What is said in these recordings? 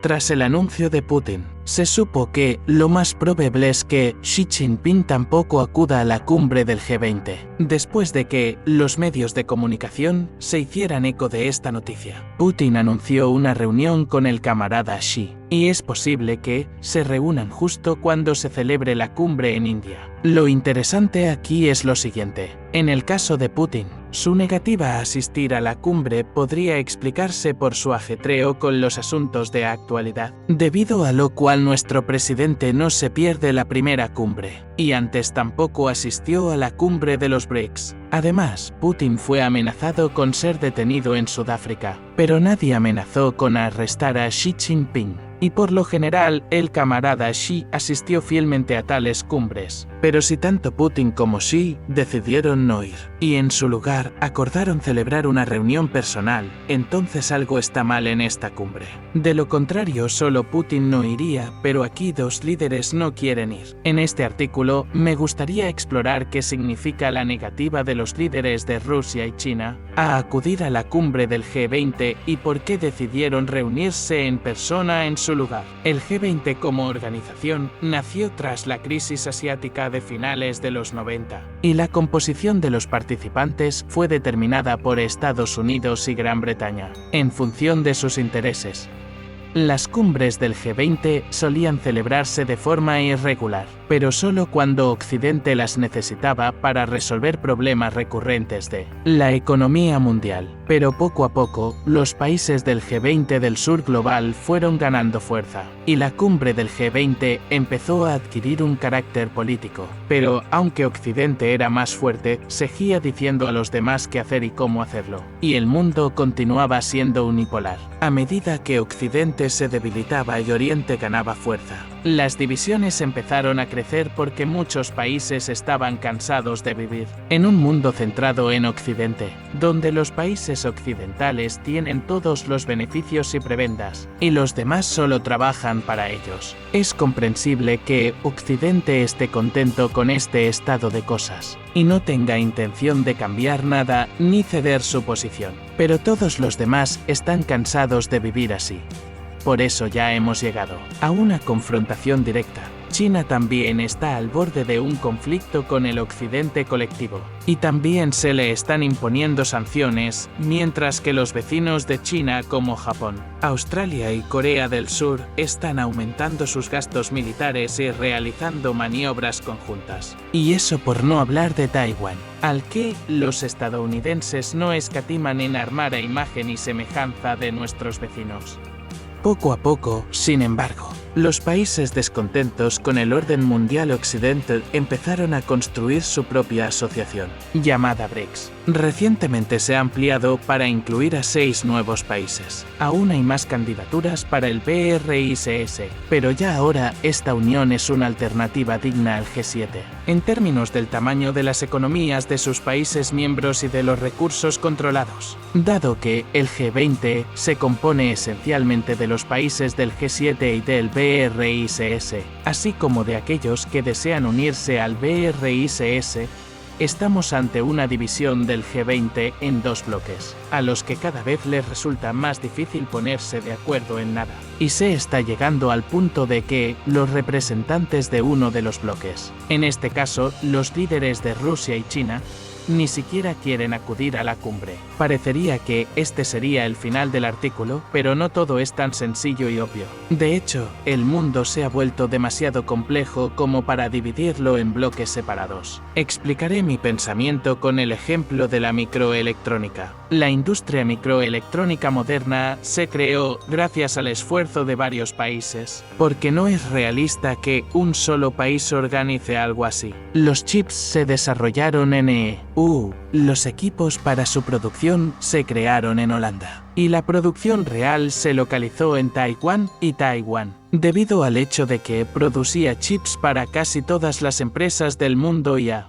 Tras el anuncio de Putin, se supo que lo más probable es que Xi Jinping tampoco acuda a la cumbre del G20, después de que los medios de comunicación se hicieran eco de esta noticia. Putin anunció una reunión con el camarada Xi, y es posible que se reúnan justo cuando se celebre la cumbre en India. Lo interesante aquí es lo siguiente. En el caso de Putin, su negativa a asistir a la cumbre podría explicarse por su ajetreo con los asuntos de actualidad, debido a lo cual nuestro presidente no se pierde la primera cumbre, y antes tampoco asistió a la cumbre de los BRICS. Además, Putin fue amenazado con ser detenido en Sudáfrica, pero nadie amenazó con arrestar a Xi Jinping. Y por lo general, el camarada Xi asistió fielmente a tales cumbres. Pero si tanto Putin como Xi decidieron no ir, y en su lugar acordaron celebrar una reunión personal, entonces algo está mal en esta cumbre. De lo contrario, solo Putin no iría, pero aquí dos líderes no quieren ir. En este artículo, me gustaría explorar qué significa la negativa de los líderes de Rusia y China a acudir a la cumbre del G20 y por qué decidieron reunirse en persona en su lugar. El G20 como organización nació tras la crisis asiática de finales de los 90, y la composición de los participantes fue determinada por Estados Unidos y Gran Bretaña, en función de sus intereses. Las cumbres del G20 solían celebrarse de forma irregular, pero solo cuando Occidente las necesitaba para resolver problemas recurrentes de la economía mundial. Pero poco a poco, los países del G20 del sur global fueron ganando fuerza, y la cumbre del G20 empezó a adquirir un carácter político. Pero, aunque Occidente era más fuerte, seguía diciendo a los demás qué hacer y cómo hacerlo, y el mundo continuaba siendo unipolar. A medida que Occidente se debilitaba y Oriente ganaba fuerza, las divisiones empezaron a crecer porque muchos países estaban cansados de vivir en un mundo centrado en Occidente, donde los países occidentales tienen todos los beneficios y prebendas, y los demás solo trabajan para ellos. Es comprensible que Occidente esté contento con este estado de cosas, y no tenga intención de cambiar nada ni ceder su posición. Pero todos los demás están cansados de vivir así. Por eso ya hemos llegado a una confrontación directa. China también está al borde de un conflicto con el Occidente colectivo, y también se le están imponiendo sanciones, mientras que los vecinos de China como Japón, Australia y Corea del Sur están aumentando sus gastos militares y realizando maniobras conjuntas. Y eso por no hablar de Taiwán, al que los estadounidenses no escatiman en armar a imagen y semejanza de nuestros vecinos. Poco a poco, sin embargo, los países descontentos con el orden mundial occidental empezaron a construir su propia asociación, llamada BRICS. Recientemente se ha ampliado para incluir a 6 nuevos países. Aún hay más candidaturas para el BRICS, pero ya ahora esta unión es una alternativa digna al G7, en términos del tamaño de las economías de sus países miembros y de los recursos controlados. Dado que el G20 se compone esencialmente de los países del G7 y del BRICS, así como de aquellos que desean unirse al BRICS, estamos ante una división del G20 en 2 bloques, a los que cada vez les resulta más difícil ponerse de acuerdo en nada. Y se está llegando al punto de que los representantes de uno de los bloques, en este caso los líderes de Rusia y China, ni siquiera quieren acudir a la cumbre. Parecería que este sería el final del artículo, pero no todo es tan sencillo y obvio. De hecho, el mundo se ha vuelto demasiado complejo como para dividirlo en bloques separados. Explicaré mi pensamiento con el ejemplo de la microelectrónica. La industria microelectrónica moderna se creó gracias al esfuerzo de varios países, porque no es realista que un solo país organice algo así. Los chips se desarrollaron en los equipos para su producción se crearon en Holanda, y la producción real se localizó en Taiwán y Taiwán, debido al hecho de que producía chips para casi todas las empresas del mundo y a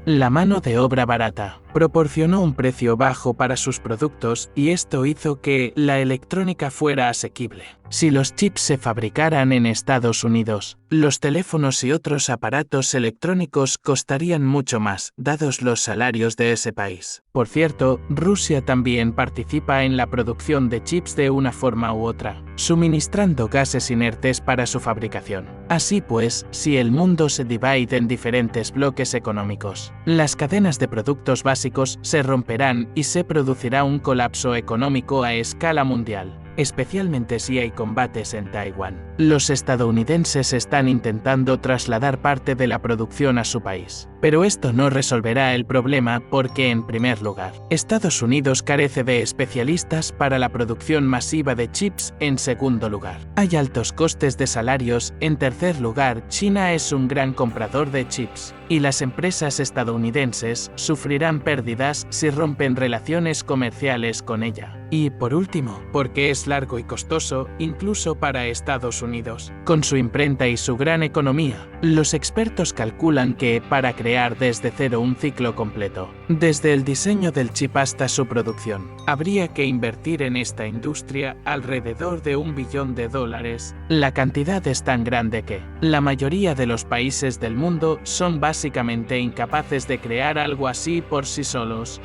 la mano de obra barata. proporcionó un precio bajo para sus productos y esto hizo que la electrónica fuera asequible. Si los chips se fabricaran en Estados Unidos, los teléfonos y otros aparatos electrónicos costarían mucho más, dados los salarios de ese país. Por cierto, Rusia también participa en la producción de chips de una forma u otra, suministrando gases inertes para su fabricación. Así pues, si el mundo se divide en diferentes bloques económicos, las cadenas de productos básicos se romperán y se producirá un colapso económico a escala mundial, especialmente si hay combates en Taiwán. Los estadounidenses están intentando trasladar parte de la producción a su país, pero esto no resolverá el problema porque, en primer lugar, Estados Unidos carece de especialistas para la producción masiva de chips. En segundo lugar, hay altos costes de salarios. En tercer lugar, China es un gran comprador de chips, y las empresas estadounidenses sufrirán pérdidas si rompen relaciones comerciales con ella. Y por último, porque es largo y costoso, incluso para Estados Unidos. Con su imprenta y su gran economía, los expertos calculan que, para crear desde cero un ciclo completo, desde el diseño del chip hasta su producción, habría que invertir en esta industria alrededor de $1 billón. La cantidad es tan grande que la mayoría de los países del mundo son básicamente incapaces de crear algo así por sí solos.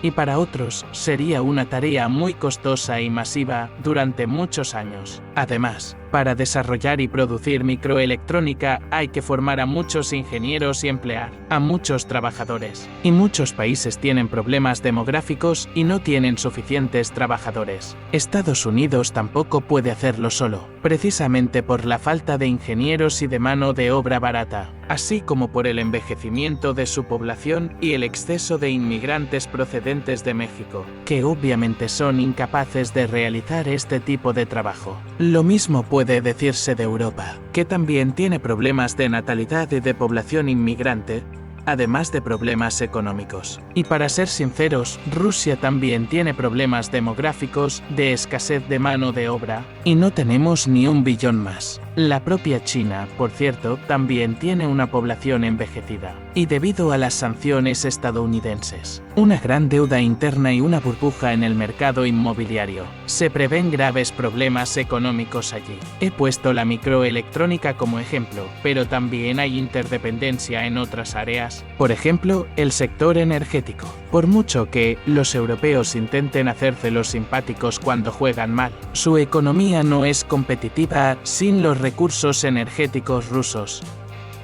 Y para otros, sería una tarea muy costosa y masiva durante muchos años. Además, para desarrollar y producir microelectrónica hay que formar a muchos ingenieros y emplear a muchos trabajadores. Y muchos países tienen problemas demográficos y no tienen suficientes trabajadores. Estados Unidos tampoco puede hacerlo solo, precisamente por la falta de ingenieros y de mano de obra barata, así como por el envejecimiento de su población y el exceso de inmigrantes procedentes de México, que obviamente son incapaces de realizar este tipo de trabajo. Lo mismo puede decirse de Europa, que también tiene problemas de natalidad y de población inmigrante, además de problemas económicos. Y para ser sinceros, Rusia también tiene problemas demográficos, de escasez de mano de obra, y no tenemos ni $1 billón más. La propia China, por cierto, también tiene una población envejecida, y debido a las sanciones estadounidenses, una gran deuda interna y una burbuja en el mercado inmobiliario, se prevén graves problemas económicos allí. He puesto la microelectrónica como ejemplo, pero también hay interdependencia en otras áreas, por ejemplo, el sector energético. Por mucho que los europeos intenten hacerse los simpáticos cuando juegan mal, su economía no es competitiva sin los recursos energéticos rusos.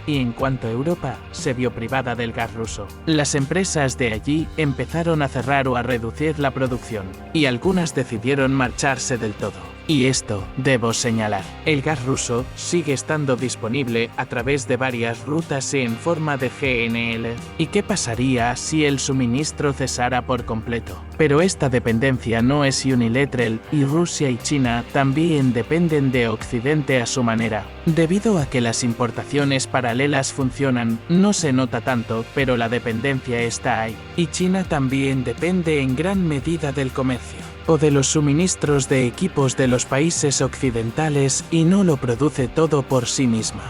Y en cuanto Europa se vio privada del gas ruso, las empresas de allí empezaron a cerrar o a reducir la producción, y algunas decidieron marcharse del todo. Y esto, debo señalar, el gas ruso sigue estando disponible a través de varias rutas y en forma de GNL. ¿Y qué pasaría si el suministro cesara por completo? Pero esta dependencia no es unilateral y Rusia y China también dependen de Occidente a su manera. Debido a que las importaciones paralelas funcionan, no se nota tanto, pero la dependencia está ahí. Y China también depende en gran medida del comercio o de los suministros de equipos de los países occidentales y no lo produce todo por sí misma.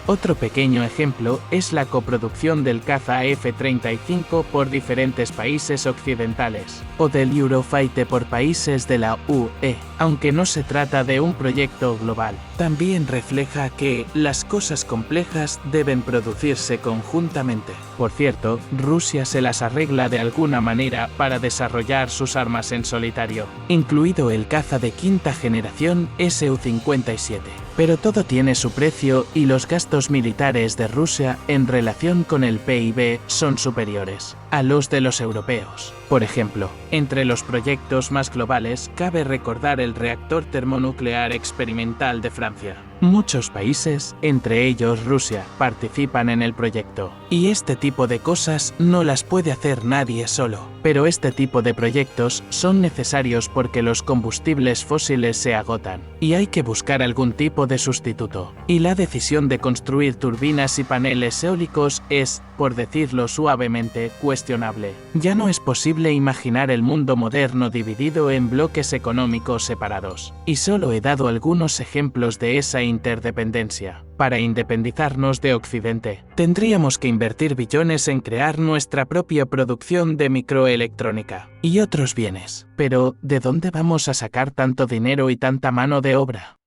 Otro pequeño ejemplo es la coproducción del caza F-35 por diferentes países occidentales, o del Eurofighter por países de la UE. Aunque no se trata de un proyecto global, también refleja que las cosas complejas deben producirse conjuntamente. Por cierto, Rusia se las arregla de alguna manera para desarrollar sus armas en solitario, incluido el caza de quinta generación Su-57. Pero todo tiene su precio y los gastos militares de Rusia en relación con el PIB son superiores a los de los europeos. Por ejemplo, entre los proyectos más globales cabe recordar el reactor termonuclear experimental de Francia. Muchos países, entre ellos Rusia, participan en el proyecto. Y este tipo de cosas no las puede hacer nadie solo. Pero este tipo de proyectos son necesarios porque los combustibles fósiles se agotan, y hay que buscar algún tipo de sustituto. Y la decisión de construir turbinas y paneles eólicos es, por decirlo suavemente, cuestionable. incuestionable. Ya no es posible imaginar el mundo moderno dividido en bloques económicos separados. Y solo he dado algunos ejemplos de esa interdependencia. Para independizarnos de Occidente, tendríamos que invertir billones en crear nuestra propia producción de microelectrónica y otros bienes. Pero, ¿de dónde vamos a sacar tanto dinero y tanta mano de obra?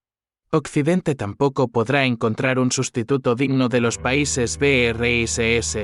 Occidente tampoco podrá encontrar un sustituto digno de los países BRICS,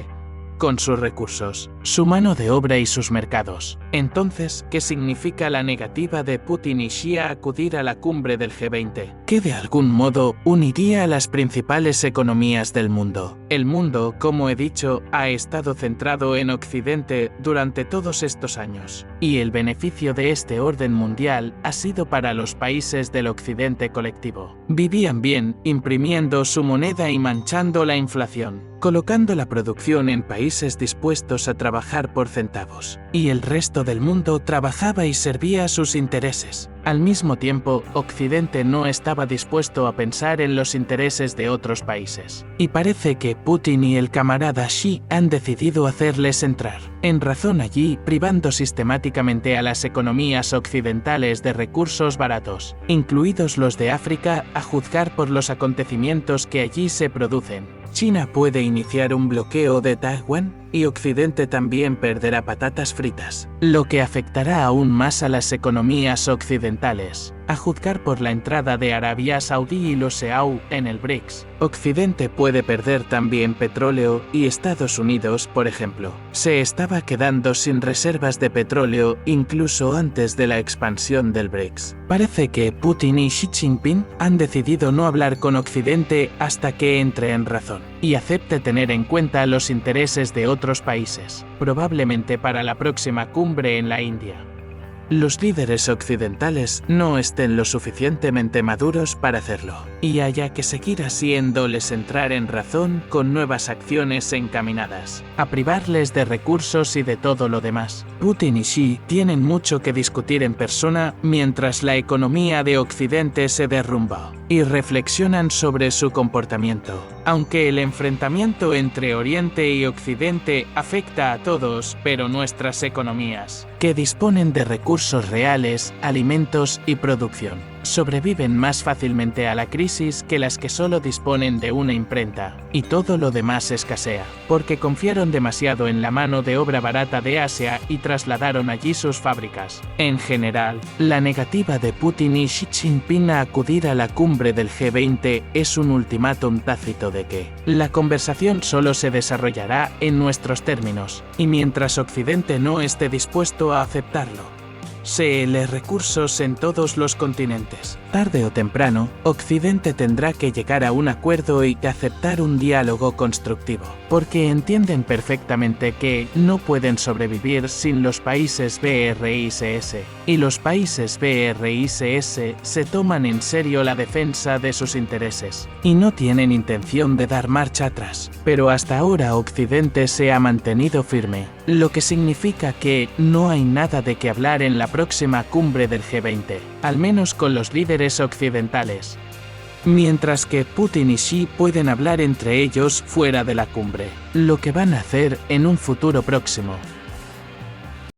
con sus recursos, su mano de obra y sus mercados. Entonces, ¿qué significa la negativa de Putin y Xi a acudir a la cumbre del G20? Que de algún modo uniría a las principales economías del mundo. El mundo, como he dicho, ha estado centrado en Occidente durante todos estos años, y el beneficio de este orden mundial ha sido para los países del Occidente colectivo. Vivían bien, imprimiendo su moneda y manchando la inflación, colocando la producción en países dispuestos a trabajar por centavos, y el resto del mundo trabajaba y servía a sus intereses. Al mismo tiempo, Occidente no estaba dispuesto a pensar en los intereses de otros países. Y parece que Putin y el camarada Xi han decidido hacerles entrar en razón allí, privando sistemáticamente a las economías occidentales de recursos baratos, incluidos los de África, a juzgar por los acontecimientos que allí se producen. China puede iniciar un bloqueo de Taiwán, y Occidente también perderá patatas fritas, lo que afectará aún más a las economías occidentales. A juzgar por la entrada de Arabia Saudí y los EAU en el BRICS, Occidente puede perder también petróleo y Estados Unidos, por ejemplo, se estaba quedando sin reservas de petróleo incluso antes de la expansión del BRICS. Parece que Putin y Xi Jinping han decidido no hablar con Occidente hasta que entre en razón y acepte tener en cuenta los intereses de otros países, probablemente para la próxima cumbre en la India. Los líderes occidentales no estén lo suficientemente maduros para hacerlo, y haya que seguir haciéndoles entrar en razón con nuevas acciones encaminadas a privarles de recursos y de todo lo demás. Putin y Xi tienen mucho que discutir en persona mientras la economía de Occidente se derrumba, y reflexionan sobre su comportamiento. Aunque el enfrentamiento entre Oriente y Occidente afecta a todos, pero nuestras economías, que disponen de recursos reales, alimentos y producción, sobreviven más fácilmente a la crisis que las que solo disponen de una imprenta, y todo lo demás escasea, porque confiaron demasiado en la mano de obra barata de Asia y trasladaron allí sus fábricas. En general, la negativa de Putin y Xi Jinping a acudir a la cumbre del G20 es un ultimátum tácito de que la conversación solo se desarrollará en nuestros términos, y mientras Occidente no esté dispuesto a aceptarlo, les recursos en todos los continentes. Tarde o temprano, Occidente tendrá que llegar a un acuerdo y aceptar un diálogo constructivo, porque entienden perfectamente que no pueden sobrevivir sin los países BRICS, y los países BRICS se toman en serio la defensa de sus intereses, y no tienen intención de dar marcha atrás. Pero hasta ahora Occidente se ha mantenido firme, lo que significa que no hay nada de qué hablar en la próxima cumbre del G20, al menos con los líderes occidentales. Mientras que Putin y Xi pueden hablar entre ellos fuera de la cumbre, lo que van a hacer en un futuro próximo.